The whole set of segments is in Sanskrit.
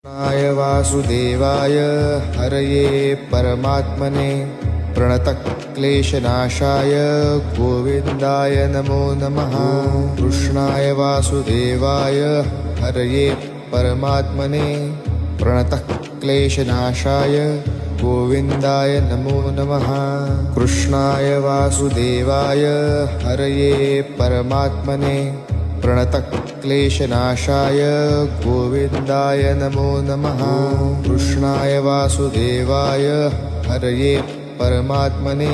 कृष्णाय वासुदेवाय हरये परमात्मने प्रणतक्लेशनाशाय गोविन्दाय नमो नमः। कृष्णाय वासुदेवाय हरये परमात्मने प्रणतक्लेशनाशाय गोविन्दाय नमो नमः। कृष्णाय वासुदेवाय हरये परमात्मने प्रणतक्लेशनाशाय गोविन्दाय नमो नमः। कृष्णाय वासुदेवाय हरये परमात्मने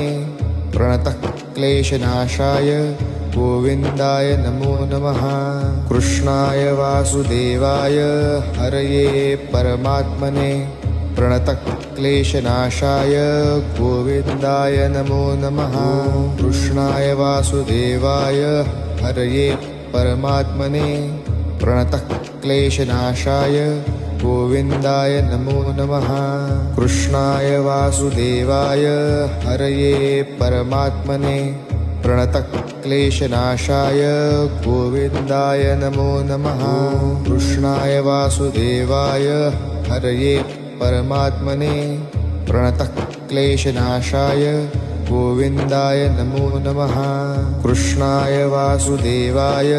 प्रणतक्लेशनाशाय गोविन्दाय नमो नमः। कृष्णाय वासुदेवाय हरये परमात्मने प्रणतक्लेशनाशाय गोविन्दाय नमो नमः। कृष्णाय वासुदेवाय हरये परमात्मने प्रणतक्लेशनाशाय गोविन्दाय नमो नमः। कृष्णाय वासुदेवाय हरये परमात्मने प्रणतक्लेशनाशाय गोविन्दाय नमो नमः। कृष्णाय वासुदेवाय हरये परमात्मने प्रणतक्लेशनाशाय गोविन्दाय नमो नमः। कृष्णाय वासुदेवाय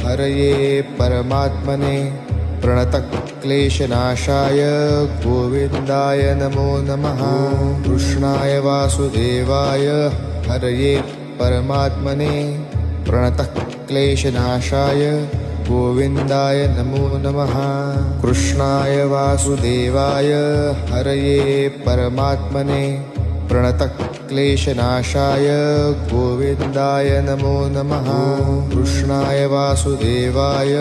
हरये परमात्मने प्रणतक्लेशनाशाय गोविन्दाय नमो नमः। कृष्णाय वासुदेवाय हरये परमात्मने प्रणतक्लेशनाशाय गोविन्दाय नमो नमः। कृष्णाय वासुदेवाय हरये परमात्मने प्रणतक्लेशनाशाय गोविन्दाय नमो नमः। कृष्णाय वासुदेवाय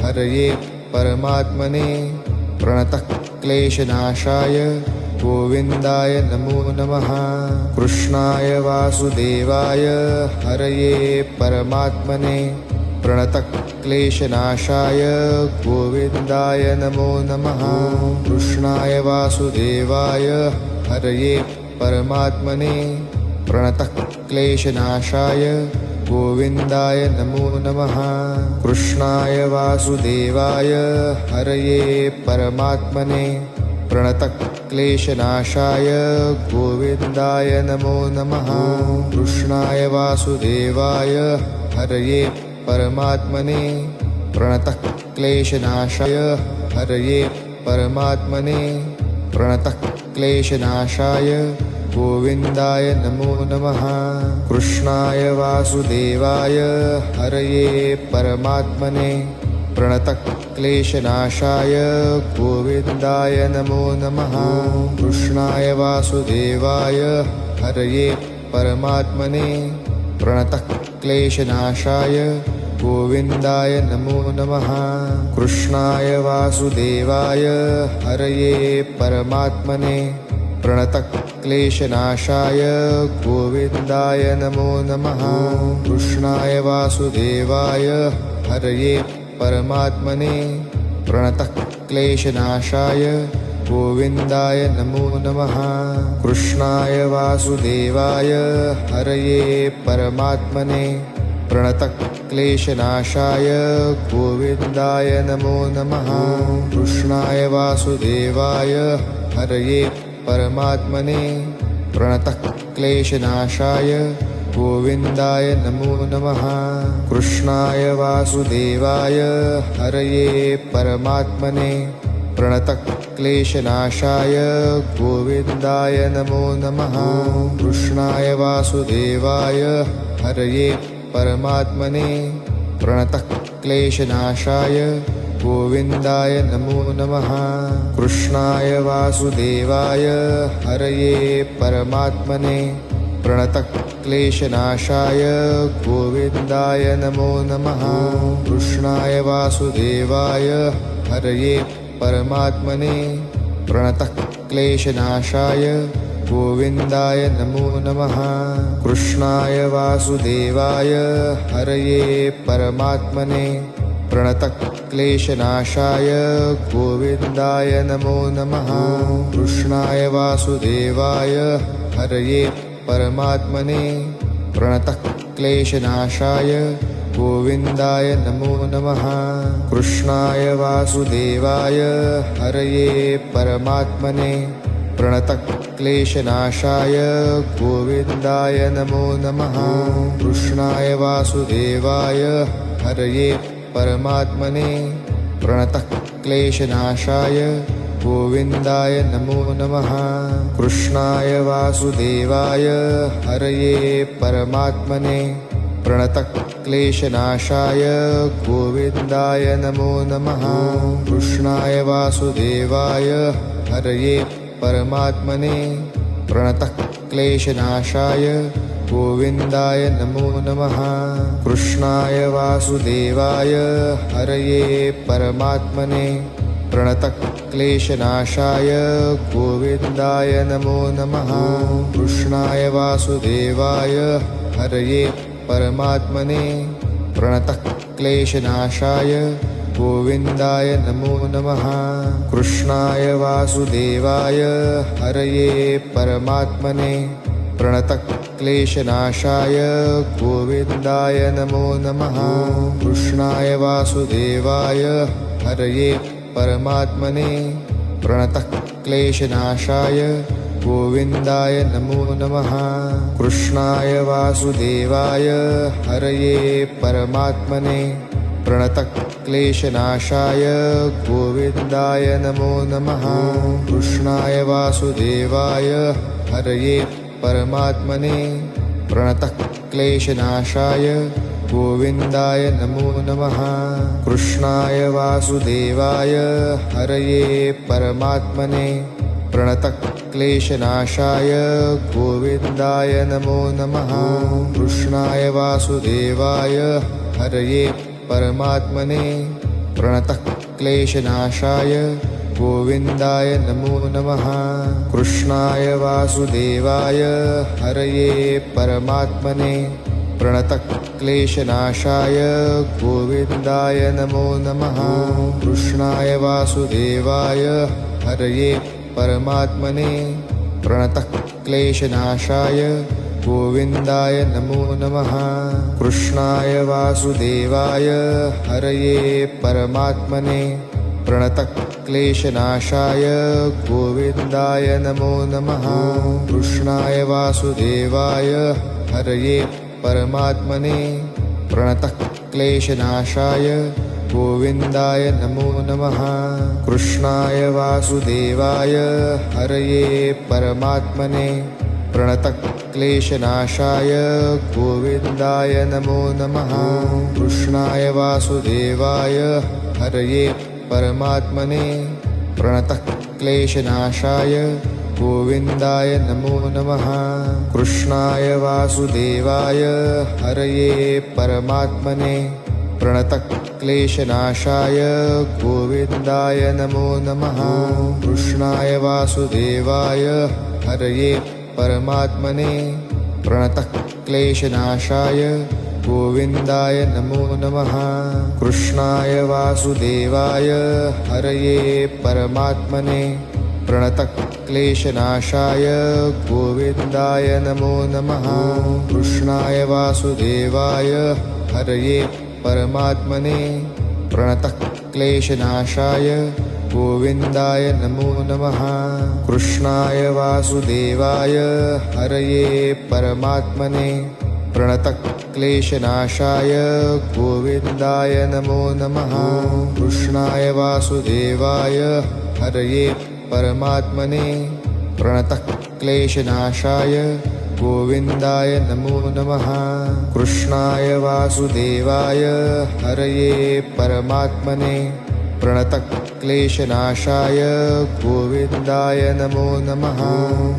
हरये परमात्मने प्रणतक्लेशनाशाय गोविन्दाय नमो नमः। कृष्णाय वासुदेवाय हरये परमात्मने प्रणतक्लेशनाशाय गोविन्दाय नमो नमः। कृष्णाय वासुदेवाय हरये परमात्मने प्रणतक्लेशनाशाय गोविन्दाय नमो नमः। कृष्णाय वासुदेवाय हरये परमात्मने प्रणतक्लेशनाशाय गोविन्दाय नमो नमः। कृष्णाय वासुदेवाय हरये परमात्मने प्रणतक्लेशनाशाय हरये परमात्मने प्रणतक्लेशनाशाय गोविन्दाय नमो नमः। कृष्णाय वासुदेवाय हरये परमात्मने प्रणतक्लेशनाशाय गोविन्दाय नमो नमः। कृष्णाय वासुदेवाय हरये परमात्मने प्रणतक्लेशनाशाय गोविन्दाय नमो नमः। कृष्णाय वासुदेवाय हरये परमात्मने प्रणतक्लेशनाशाय गोविन्दाय नमो नमः। कृष्णाय वासुदेवाय हरये परमात्मने प्रणतक्लेशनाशाय गोविन्दाय नमो नमः। कृष्णाय वासुदेवाय हरये परमात्मने प्रणतक्लेशनाशाय गोविन्दाय नमो नमः। कृष्णाय वासुदेवाय हरये परमात्मने प्रणतक्लेशनाशाय गोविन्दाय नमो नमः। कृष्णाय वासुदेवाय हरये परमात्मने प्रणतक्लेशनाशाय गोविन्दाय नमो नमः। कृष्णाय वासुदेवाय हरये परमात्मने प्रणतक्लेशनाशाय गोविन्दाय नमो नमः। कृष्णाय वासुदेवाय हरये परमात्मने प्रणतक्लेशनाशाय गोविन्दाय नमो नमः। कृष्णाय वासुदेवाय हरये परमात्मने प्रणतक्लेशनाशाय गोविन्दाय नमो नमः। कृष्णाय वासुदेवाय हरये परमात्मने प्रणतक्लेशनाशाय गोविन्दाय नमो नमः। कृष्णाय वासुदेवाय हरये परमात्मने प्रणतक्लेशनाशाय गोविन्दाय नमो नमः। कृष्णाय वासुदेवाय हरये परमात्मने प्रणतक्लेशनाशाय गोविन्दाय नमो नमः। कृष्णाय वासुदेवाय हरये परमात्मने प्रणतक्लेशनाशाय गोविन्दाय नमो नमः। कृष्णाय वासुदेवाय हरये परमात्मने प्रणतक्लेशनाशाय गोविन्दाय नमो नमः। कृष्णाय वासुदेवाय हरये परमात्मने प्रणतक्लेशनाशाय गोविन्दाय नमो नमः। कृष्णाय वासुदेवाय हरये परमात्मने प्रणतक्लेशनाशाय गोविन्दाय नमो नमः। कृष्णाय वासुदेवाय हरये परमात्मने प्रणतक्लेशनाशाय गोविन्दाय नमो नमः। कृष्णाय वासुदेवाय हरये परमात्मने प्रणतक्लेशनाशाय गोविन्दाय नमो नमः। कृष्णाय वासुदेवाय हरये परमात्मने प्रणतक्लेशनाशाय गोविन्दाय नमो नमः। कृष्णाय वासुदेवाय हरये परमात्मने प्रणतक्लेशनाशाय गोविन्दाय नमो नमः। कृष्णाय वासुदेवाय हरये परमात्मने प्रणतक्लेशनाशाय गोविन्दाय नमो नमः। कृष्णाय वासुदेवाय हरये परमात्मने प्रणतक्लेशनाशाय गोविन्दाय नमो नमः। कृष्णाय वासुदेवाय हरये परमात्मने प्रणतक्लेशनाशाय गोविन्दाय नमो नमः। कृष्णाय वासुदेवाय हरये परमात्मने प्रणतक्लेशनाशाय गोविन्दाय नमो नमः। कृष्णाय वासुदेवाय हरये परमात्मने प्रणतक्लेशनाशाय गोविन्दाय नमो नमः। कृष्णाय वासुदेवाय हरये परमात्मने प्रणतक्लेशनाशाय गोविन्दाय नमो नमः। कृष्णाय वासुदेवाय हरये परमात्मने प्रणतक्लेशनाशाय गोविन्दाय नमो नमः। कृष्णाय वासुदेवाय हरये परमात्मने प्रणतक्लेशनाशाय गोविन्दाय नमो नमः। कृष्णाय वासुदेवाय हरये परमात्मने प्रणतक्लेशनाशाय गोविन्दाय नमो नमः। कृष्णाय वासुदेवाय हरये परमात्मने प्रणतक्लेशनाशाय गोविन्दाय नमो नमः। कृष्णाय वासुदेवाय हरये परमात्मने प्रणतक्लेशनाशाय गोविन्दाय नमो नमः। कृष्णाय वासुदेवाय हरये परमात्मने प्रणतक्लेशनाशाय गोविन्दाय नमो नमः। कृष्णाय वासुदेवाय हरये परमात्मने प्रणतक्लेशनाशाय गोविन्दाय नमो नमः। कृष्णाय वासुदेवाय हरये परमात्मने प्रणतक्लेशनाशाय गोविन्दाय नमो नमः। कृष्णाय वासुदेवाय हरये परमात्मने प्रणतक्लेशनाशाय गोविन्दाय नमो नमः। कृष्णाय वासुदेवाय हरये परमात्मने प्रणतक्लेशनाशाय गोविन्दाय नमो नमः।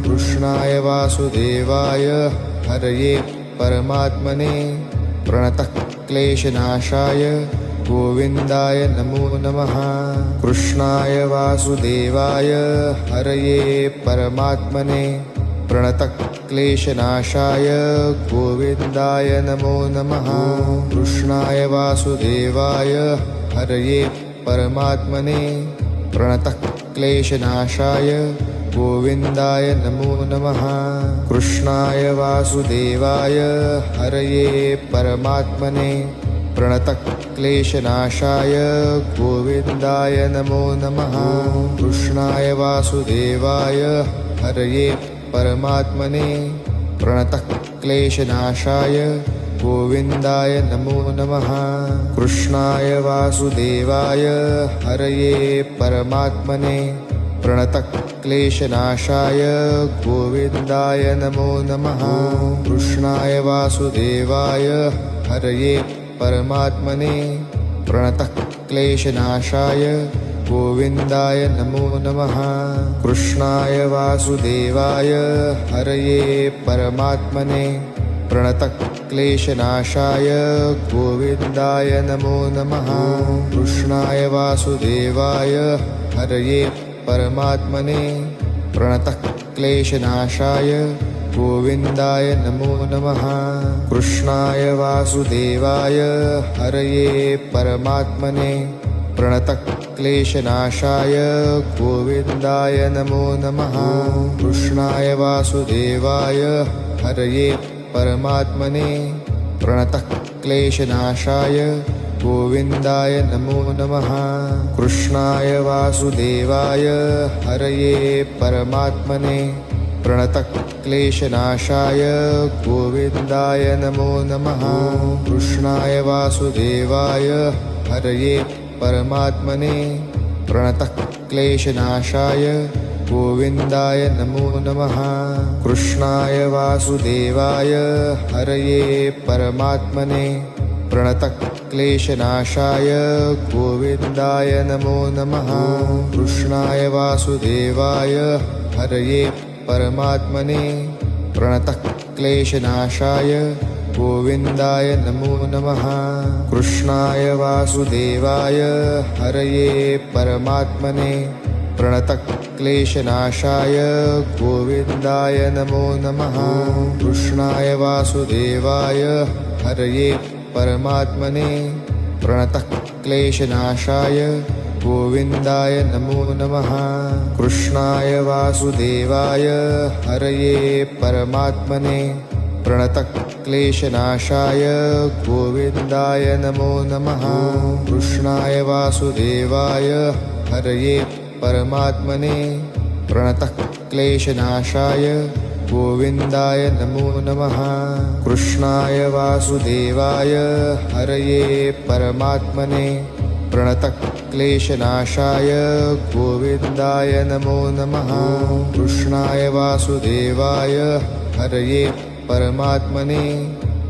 कृष्णाय वासुदेवाय हरये परमात्मने प्रणतक्लेशनाशाय गोविन्दाय नमो नमः। कृष्णाय वासुदेवाय हरये परमात्मने प्रणतक्लेशनाशाय गोविन्दाय नमो नमः। कृष्णाय वासुदेवाय हरये परमात्मने प्रणतक्लेशनाशाय गोविन्दाय नमो नमः। कृष्णाय वासुदेवाय हरये परमात्मने प्रणतक्लेशनाशाय गोविन्दाय नमो नमः। कृष्णाय वासुदेवाय हरये परमात्मने प्रणतक्लेशनाशाय गोविन्दाय नमो नमः। कृष्णाय वासुदेवाय हरये परमात्मने प्रणतक्लेशनाशाय गोविन्दाय नमो नमः। कृष्णाय वासुदेवाय हरये परमात्मने प्रणतक्लेशनाशाय गोविन्दाय नमो नमः। कृष्णाय वासुदेवाय हरये परमात्मने प्रणतक्लेशनाशाय गोविन्दाय नमो नमः। कृष्णाय वासुदेवाय हरये परमात्मने प्रणतक्लेशनाशाय गोविन्दाय नमो नमः। कृष्णाय वासुदेवाय हरये परमात्मने प्रणतक्लेशनाशाय गोविन्दाय नमो नमः। कृष्णाय वासुदेवाय हरये परमात्मने प्रणतक्लेशनाशाय गोविन्दाय नमो नमः। कृष्णाय वासुदेवाय हरये परमात्मने प्रणतक्लेशनाशाय गोविन्दाय नमो नमः। कृष्णाय वासुदेवाय हरये परमात्मने प्रणतक्लेशनाशाय गोविन्दाय नमो नमः। कृष्णाय वासुदेवाय हरये परमात्मने प्रणतक्लेशनाशाय गोविन्दाय नमो नमः। कृष्णाय वासुदेवाय हरये परमात्मने प्रणतक्लेशनाशाय गोविन्दाय नमो नमः। कृष्णाय वासुदेवाय हरये परमात्मने प्रणतक्लेशनाशाय गोविन्दाय नमो नमः। कृष्णाय वासुदेवाय हरये परमात्मने प्रणतक्लेशनाशाय गोविन्दाय नमो नमः। कृष्णाय वासुदेवाय हरये परमात्मने प्रणतक्लेशनाशाय गोविन्दाय नमो नमः। कृष्णाय वासुदेवाय हरये परमात्मने प्रणतक्लेशनाशाय गोविन्दाय नमो नमः। कृष्णाय वासुदेवाय हरये परमात्मने प्रणतक्लेशनाशाय गोविन्दाय नमो नमः। कृष्णाय वासुदेवाय हरये परमात्मने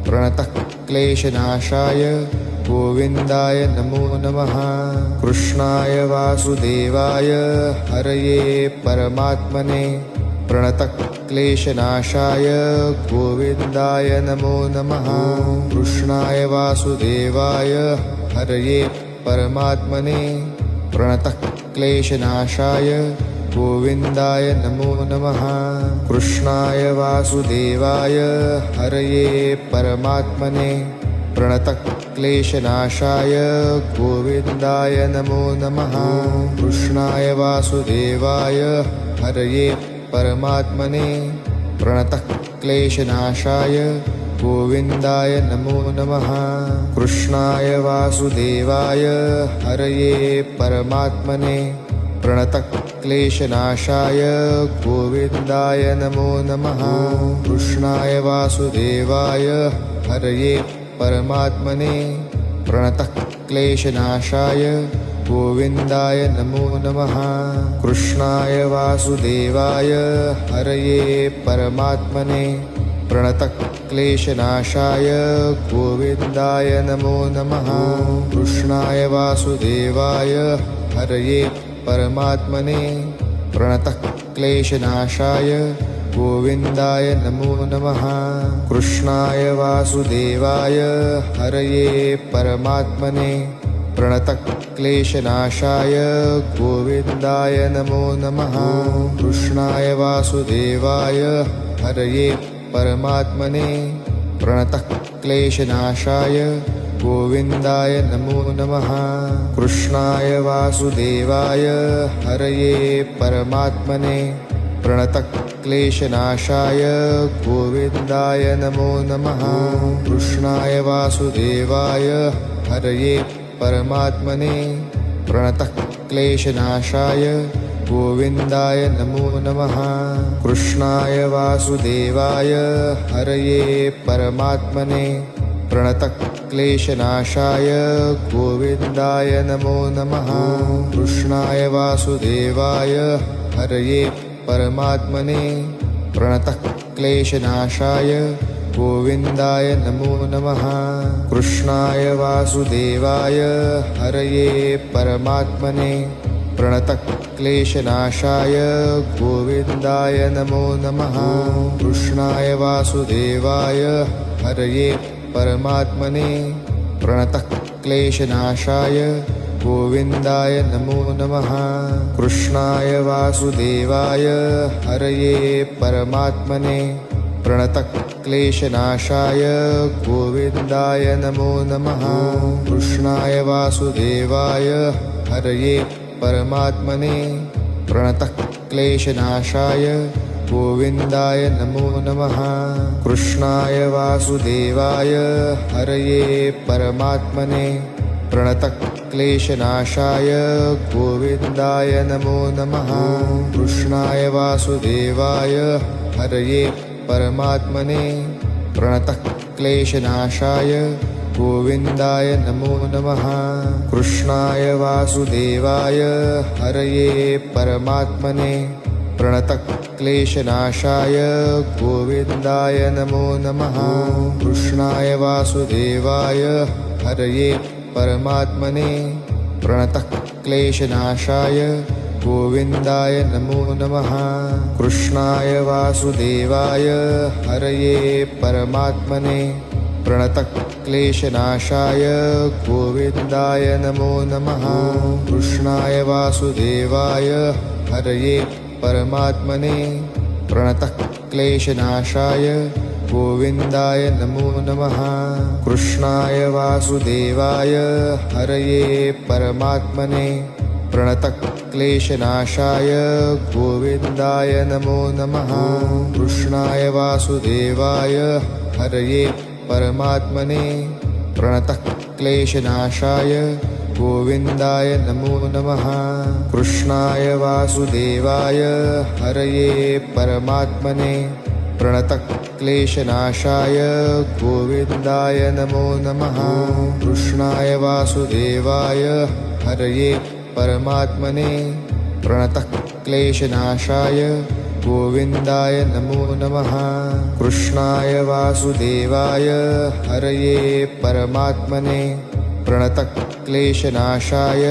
प्रणतक्लेशनाशाय गोविन्दाय नमो नमः। कृष्णाय वासुदेवाय हरये परमात्मने प्रणतक्लेशनाशाय गोविन्दाय नमो नमः। कृष्णाय वासुदेवाय हरये परमात्मने प्रणतक्लेशनाशाय गोविन्दाय नमो नमः। कृष्णाय वासुदेवाय हरये परमात्मने प्रणतक्लेशनाशाय गोविन्दाय नमो नमः। कृष्णाय वासुदेवाय हरये परमात्मने प्रणतक्लेशनाशाय गोविन्दाय नमो नमः। कृष्णाय वासुदेवाय हरये परमात्मने प्रणतक्लेशनाशाय गोविन्दाय नमो नमः। कृष्णाय वासुदेवाय हरये परमात्मने प्रणतक्लेशनाशाय गोविन्दाय नमो नमः। कृष्णाय वासुदेवाय हरये परमात्मने प्रणतक्लेशनाशाय गोविन्दाय नमो नमः। कृष्णाय वासुदेवाय हरये परमात्मने प्रणतक्लेशनाशाय गोविन्दाय नमो नमः। कृष्णाय वासुदेवाय हरये परमात्मने प्रणतक्लेशनाशाय गोविन्दाय नमो नमः। कृष्णाय वासुदेवाय हरये परमात्मने प्रणतक्लेशनाशाय गोविन्दाय नमो नमः। कृष्णाय वासुदेवाय हरये परमात्मने प्रणतक्लेशनाशाय गोविन्दाय नमो नमः। कृष्णाय वासुदेवाय हरये परमात्मने प्रणतक्लेशनाशाय गोविन्दाय नमो नमः। कृष्णाय वासुदेवाय हरये परमात्मने प्रणतक्लेशनाशाय गोविन्दाय नमो नमः। कृष्णाय वासुदेवाय हरये परमात्मने प्रणतक्लेशनाशाय गोविन्दाय नमो नमः। कृष्णाय वासुदेवाय हरये परमात्मने प्रणतक्लेशनाशाय गोविन्दाय नमो नमः। कृष्णाय वासुदेवाय हरये परमात्मने प्रणतक्लेशनाशाय गोविन्दाय नमो नमः। कृष्णाय वासुदेवाय हरये परमात्मने प्रणतक्लेशनाशाय गोविन्दाय नमो नमः। कृष्णाय वासुदेवाय हरये परमात्मने प्रणतक्लेशनाशाय गोविन्दाय नमो नमः। कृष्णाय वासुदेवाय हरये परमात्मने प्रणतक्लेशनाशाय गोविन्दाय नमो नमः। कृष्णाय वासुदेवाय हरये परमात्मने प्रणतक्लेशनाशाय गोविन्दाय नमो नमः। कृष्णाय वासुदेवाय हरये परमात्मने प्रणतक्लेशनाशाय गोविन्दाय नमो नमः। कृष्णाय वासुदेवाय हरये परमात्मने प्रणतक्लेशनाशाय गोविन्दाय नमो नमः। कृष्णाय वासुदेवाय हरये परमात्मने प्रणतक्लेशनाशाय गोविन्दाय नमो नमः। कृष्णाय वासुदेवाय हरये परमात्मने प्रणतक्लेशनाशाय गोविन्दाय नमो नमः। कृष्णाय वासुदेवाय हरये परमात्मने प्रणतक्लेशनाशाय गोविन्दाय नमो नमः। कृष्णाय वासुदेवाय हरये परमात्मने प्रणतक्लेशनाशाय गोविन्दाय नमो नमः। कृष्णाय वासुदेवाय हरये परमात्मने प्रणतक्लेशनाशाय गोविन्दाय नमो नमः। कृष्णाय वासुदेवाय हरये परमात्मने प्रणतक्लेशनाशाय गोविन्दाय नमो नमः। कृष्णाय वासुदेवाय हरये परमात्मने प्रणतक्लेशनाशाय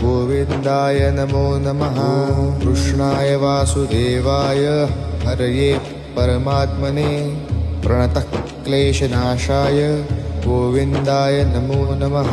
गोविन्दाय नमो नमः। कृष्णाय वासुदेवाय हरये परमात्मने प्रणतक्लेशनाशाय गोविन्दाय नमो नमः।